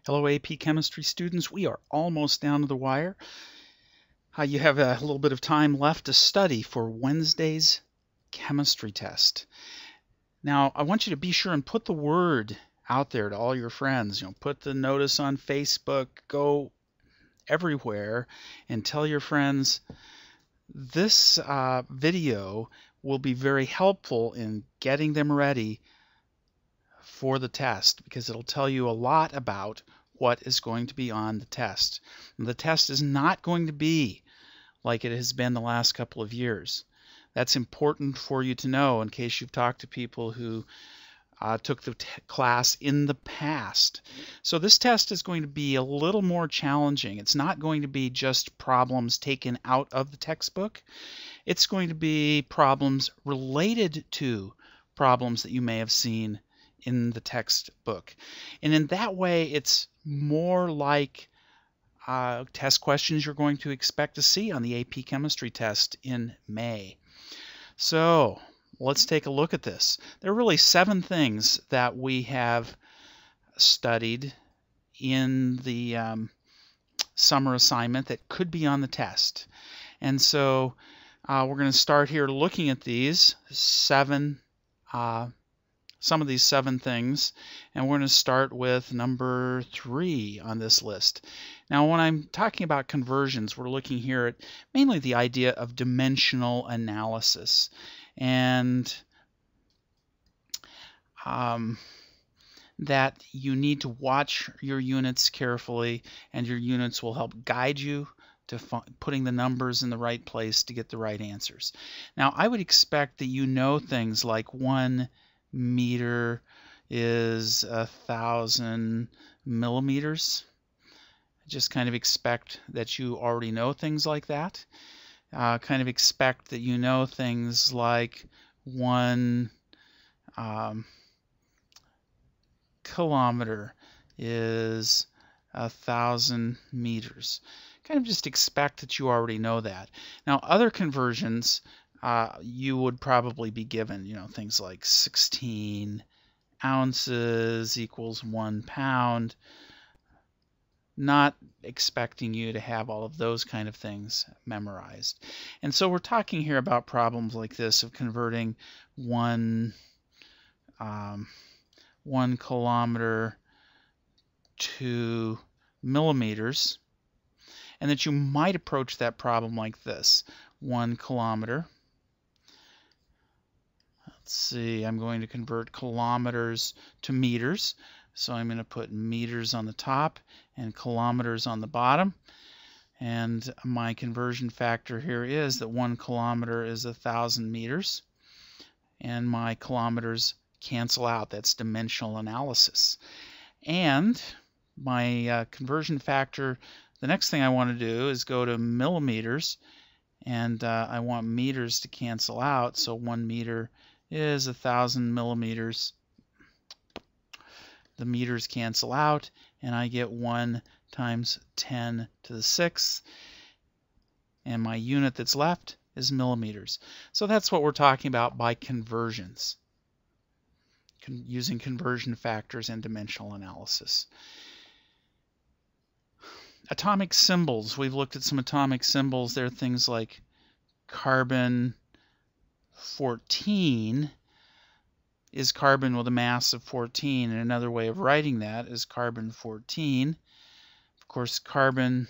Hello, AP Chemistry students. We are almost down to the wire. You have a little bit of time left to study for Wednesday's chemistry test. Now, I want you to be sure and put the word out there to all your friends. Put the notice on Facebook, go everywhere, and tell your friends this video will be very helpful in getting them ready for the test, because it'll tell you a lot about what is going to be on the test. And the test is not going to be like it has been the last couple of years. That's important for you to know in case you've talked to people who took the class in the past. So this test is going to be a little more challenging. It's not going to be just problems taken out of the textbook. It's going to be problems related to problems that you may have seen in the textbook. And in that way, it's more like test questions you're going to expect to see on the AP Chemistry test in May. So let's take a look at this. There are really 7 things that we have studied in the summer assignment that could be on the test. And so we're going to start here looking at these 7 some of these 7 things, and we're going to start with number 3 on this list. Now, when I'm talking about conversions, we're looking here at mainly the idea of dimensional analysis, and that you need to watch your units carefully, and your units will help guide you to putting the numbers in the right place to get the right answers. Now, I would expect that you know things like 1 meter is 1,000 millimeters. I just kind of expect that you already know things like that. Kind of expect that you know things like 1 kilometer is 1,000 meters. Kind of just expect that you already know that. Now, other conversions you would probably be given, things like 16 ounces equals 1 pound. Not expecting you to have all of those kind of things memorized. And so we're talking here about problems like this of converting 1 kilometer to millimeters, and that you might approach that problem like this. 1 kilometer. Let's see, I'm going to convert kilometers to meters. So I'm going to put meters on the top and kilometers on the bottom. And my conversion factor here is that 1 kilometer is 1,000 meters. And my kilometers cancel out. That's dimensional analysis. And my conversion factor, the next thing I want to do is go to millimeters. And I want meters to cancel out. So 1 meter is 1,000 millimeters. The meters cancel out, and I get 1 times 10 to the 6th, and my unit that's left is millimeters. So that's what we're talking about by conversions, using conversion factors and dimensional analysis. Atomic symbols. We've looked at some atomic symbols. There are things like carbon 14 is carbon with a mass of 14, and another way of writing that is carbon 14. Of course, carbon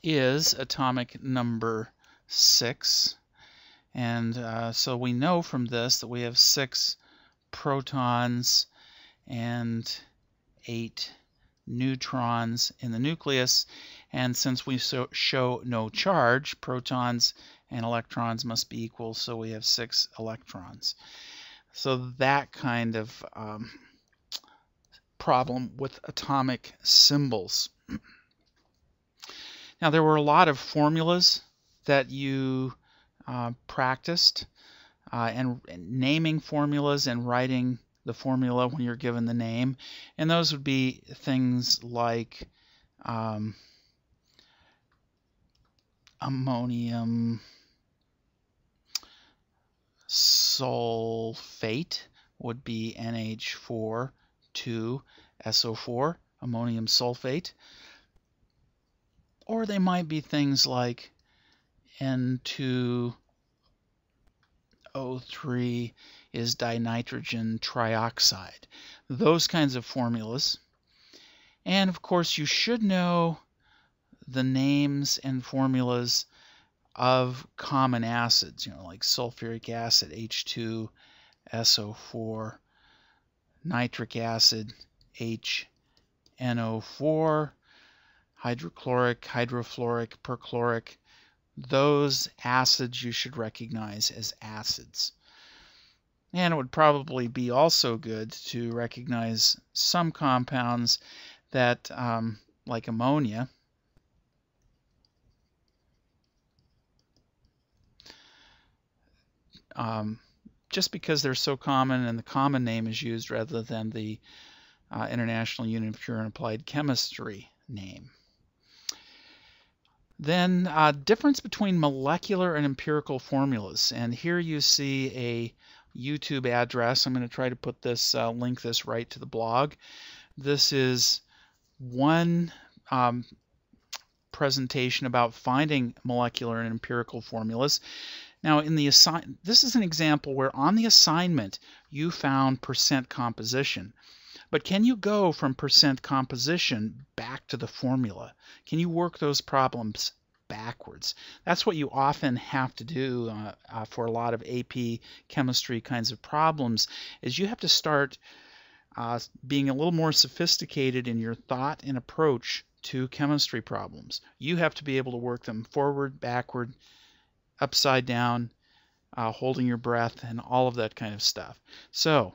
is atomic number 6, and so we know from this that we have 6 protons and 8 neutrons in the nucleus, and since we show no charge, protons and electrons must be equal, so we have 6 electrons. So that kind of problem with atomic symbols. Now, there were a lot of formulas that you practiced, and naming formulas and writing the formula when you're given the name, and those would be things like ammonium sulfate would be NH4 H2SO4, ammonium sulfate. Or they might be things like N2O3 is dinitrogen trioxide. Those kinds of formulas. And of course, you should know the names and formulas of common acids, like sulfuric acid, H2SO4, nitric acid, HNO4, hydrochloric, hydrofluoric, perchloric. Those acids you should recognize as acids. And it would probably be also good to recognize some compounds that, like ammonia, just because they're so common and the common name is used rather than the International Union of Pure and Applied Chemistry name. Then difference between molecular and empirical formulas. And here you see a YouTube address. I'm going to try to put this, link this right to the blog. This is one presentation about finding molecular and empirical formulas. Now, this is an example where on the assignment you found percent composition. But can you go from percent composition back to the formula? Can you work those problems backwards? That's what you often have to do for a lot of AP chemistry kinds of problems, is you have to start being a little more sophisticated in your thought and approach to chemistry problems. You have to be able to work them forward, backward, upside down, holding your breath, and all of that kind of stuff. So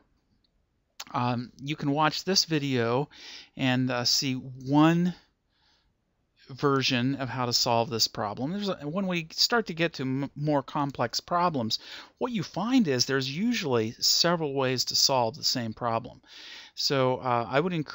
you can watch this video and see one version of how to solve this problem. When we start to get to more complex problems, what you find is there's usually several ways to solve the same problem. So I would encourage